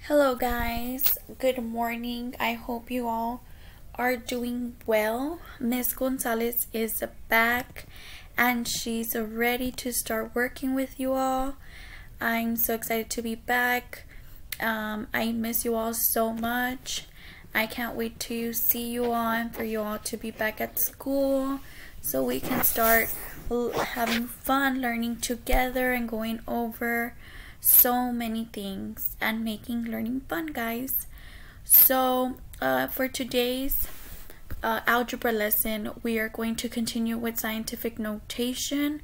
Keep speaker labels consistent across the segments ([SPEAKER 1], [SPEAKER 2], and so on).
[SPEAKER 1] Hello guys, good morning. I hope you all are doing well. Miss Gonzalez is back and she's ready to start working with you all. I'm so excited to be back. I miss you all so much. I can't wait to see you all and for you all to be back at school so we can start having fun learning together and going over so many things and making learning fun, guys. So for today's algebra lesson, we are going to continue with scientific notation.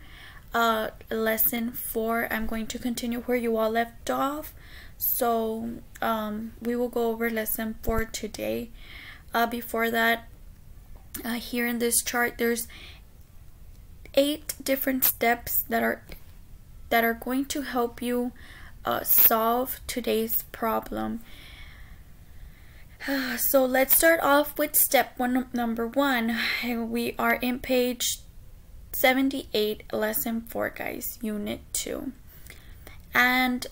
[SPEAKER 1] Lesson 4, I'm going to continue where you all left off. So we will go over lesson 4 today. Before that, here in this chart, there's 8 different steps that are going to help you solve today's problem. So let's start off with step number 1. We are in page 78, lesson 4, guys, unit 2. And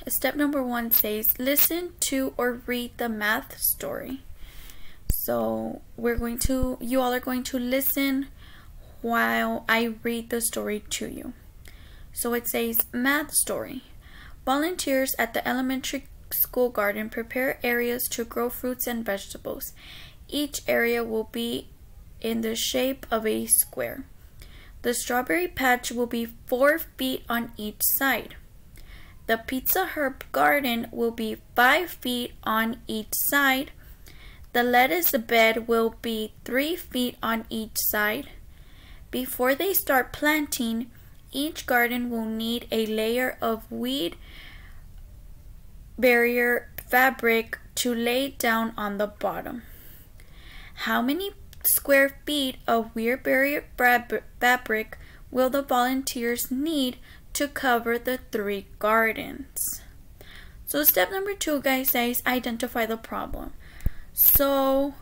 [SPEAKER 1] step number 1 says, listen to or read the math story. So you all are going to listen while I read the story to you. So it says, math story. Volunteers at the elementary school garden prepare areas to grow fruits and vegetables. Each area will be in the shape of a square. The strawberry patch will be 4 feet on each side. The pizza herb garden will be 5 feet on each side. The lettuce bed will be 3 feet on each side. Before they start planting, each garden will need a layer of weed barrier fabric to lay down on the bottom. How many square feet of weed barrier fabric will the volunteers need to cover the 3 gardens? So step number 2, guys, says identify the problem. So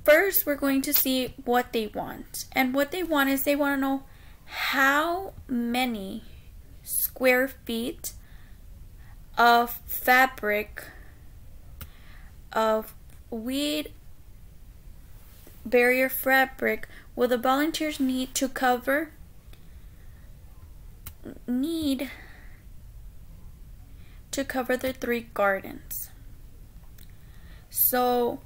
[SPEAKER 1] first we're going to see what they want. And what they want is they want to know how many square feet of fabric of weed barrier fabric will the volunteers need to cover the 3 gardens. So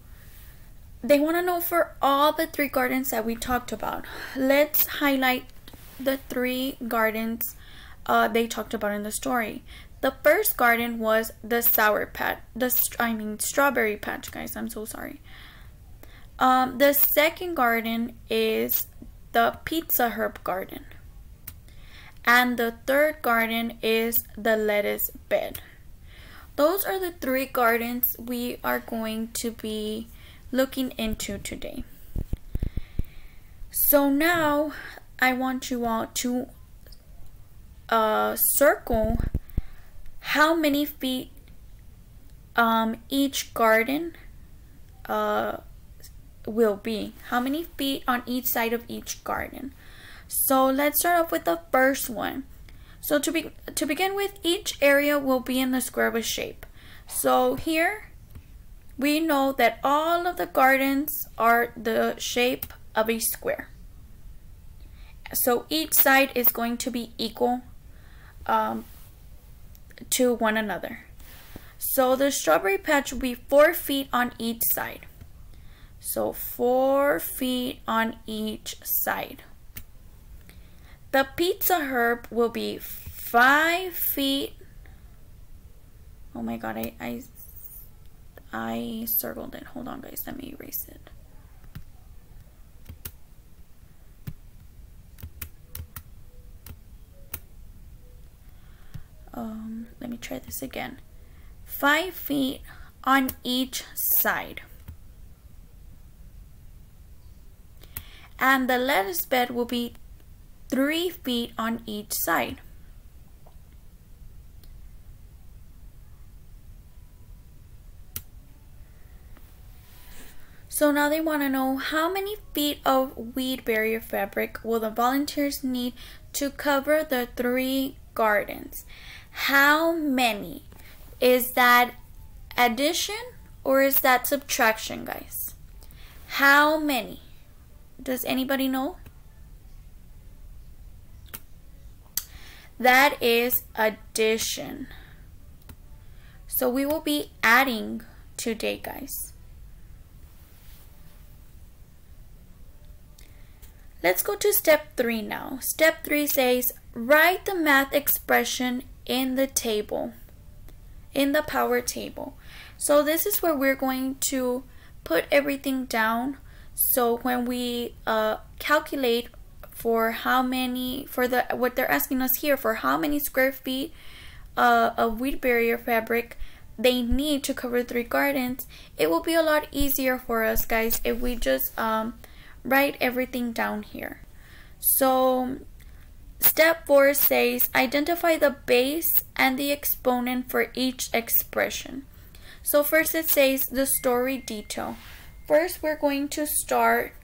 [SPEAKER 1] they want to know for all the 3 gardens that we talked about. Let's highlight the 3 gardens they talked about in the story. The first garden was the strawberry patch, guys. I'm so sorry. The second garden is the pizza herb garden. And the third garden is the lettuce bed. Those are the 3 gardens we are going to be looking into today. So now I want you all to circle how many feet each garden will be. How many feet on each side of each garden. So let's start off with the first one. So to begin with, each area will be in the square of a shape. So here we know that all of the gardens are the shape of a square. So each side is going to be equal to one another. So the strawberry patch will be 4 feet on each side. So 4 feet on each side. The pizza herb will be 5 feet. Oh my god, I circled it. Hold on, guys, let me erase it. Let me try this again. 5 feet on each side. And the lettuce bed will be 3 feet on each side. So now they want to know how many feet of weed barrier fabric will the volunteers need to cover the 3 gardens. How many? Is that addition or is that subtraction, guys? How many? Does anybody know? That is addition. So we will be adding today, guys. Let's go to step 3 now. Step 3 says, write the math expression in the table, in the power table. So this is where we're going to put everything down. So when we calculate for how many, what they're asking us here, for how many square feet of wheat barrier fabric they need to cover 3 gardens, it will be a lot easier for us, guys, if we just write everything down here. So step 4 says, identify the base and the exponent for each expression. So first it says the story detail. First we're going to start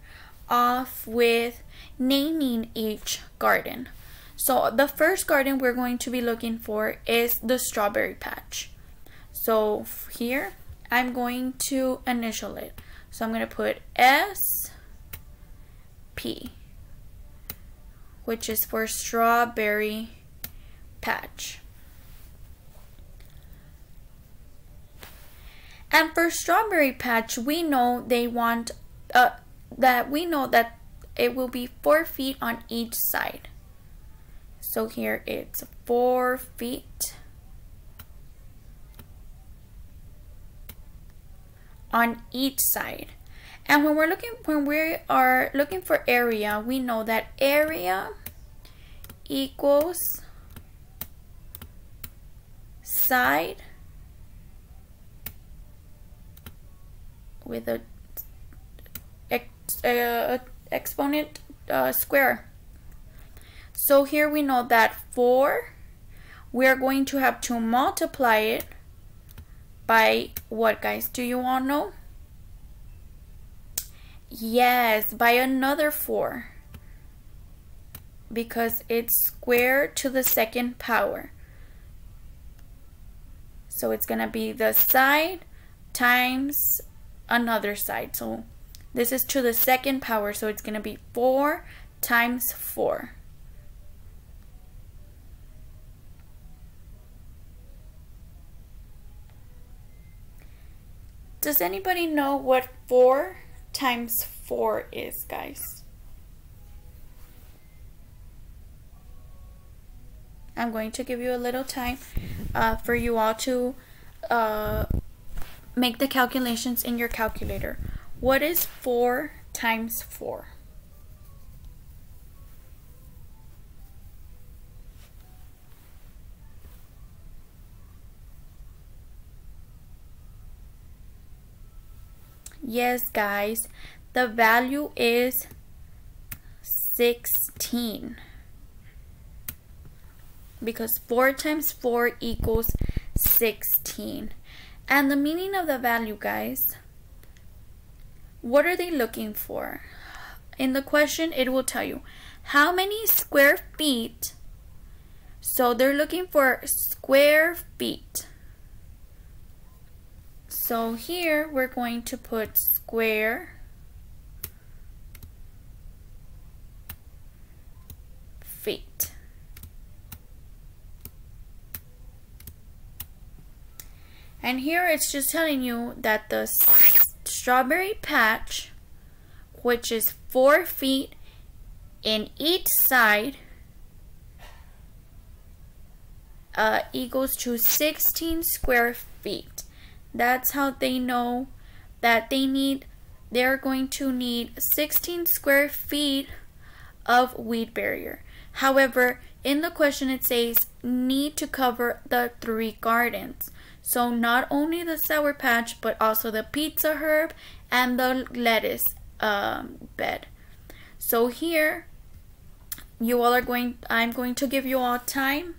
[SPEAKER 1] off with naming each garden. So the first garden we're going to be looking for is the strawberry patch. So here I'm going to initial it. So I'm going to put SP, which is for strawberry patch. And for strawberry patch, we know they want that it will be 4 feet on each side. So here it's 4 feet on each side. And when we are looking for area, we know that area equals side with a exponent square. So here we know that 4, we are going to have to multiply it by what, guys? Do you all know? Yes, by another 4, because it's square to the 2nd power. So it's gonna be the side times another side. So this is to the 2nd power, so it's gonna be 4 times 4. Does anybody know what 4 times 4 is, guys? I'm going to give you a little time for you all to make the calculations in your calculator. What is 4 times 4? Yes, guys, the value is 16. Because 4 times 4 equals 16. And the meaning of the value, guys, what are they looking for? In the question, it will tell you how many square feet. So they're looking for square feet. So here we're going to put square feet. And here it's just telling you that the strawberry patch, which is 4 feet in each side, equals to 16 square feet. That's how they know that they're going to need 16 square feet of weed barrier. However, in the question it says need to cover the 3 gardens. So not only the Sour Patch, but also the pizza herb and the lettuce bed. So here I'm going to give you all time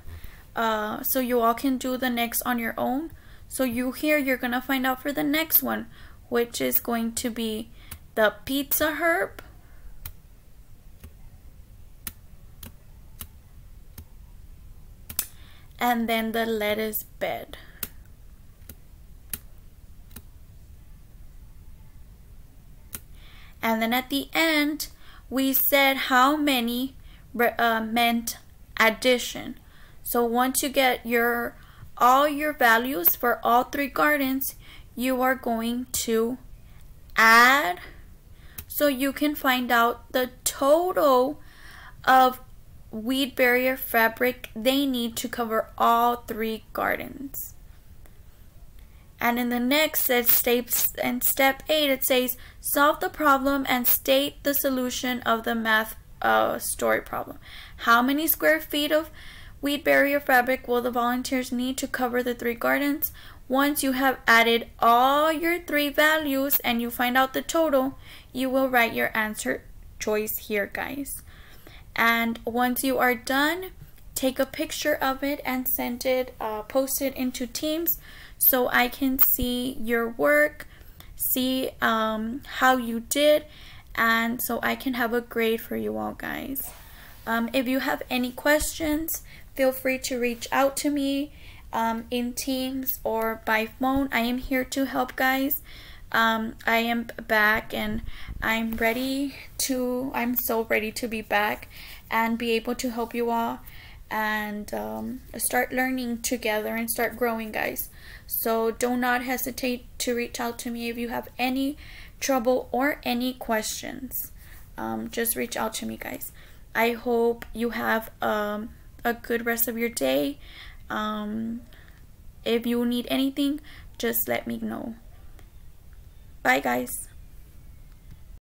[SPEAKER 1] so you all can do the next on your own. So you're gonna find out for the next one, which is going to be the pizza herb, and then the lettuce bed. And then at the end, we said how many meant addition. So once you get all your values for all three gardens, you are going to add so you can find out the total of weed barrier fabric they need to cover all three gardens. And in the next step 8, it says solve the problem and state the solution of the math story problem. How many square feet of weed barrier fabric will the volunteers need to cover the three gardens? Once you have added all your three values and you find out the total, you will write your answer choice here, guys. And once you are done, take a picture of it and send it, post it into Teams so I can see your work, see how you did, and so I can have a grade for you all, guys. If you have any questions, feel free to reach out to me in Teams or by phone. I am here to help, guys. I am back and I'm so ready to be back and be able to help you all and start learning together and start growing, guys. So do not hesitate to reach out to me if you have any trouble or any questions. Just reach out to me, guys. I hope you have a good rest of your day. If you need anything, just let me know. Bye, guys.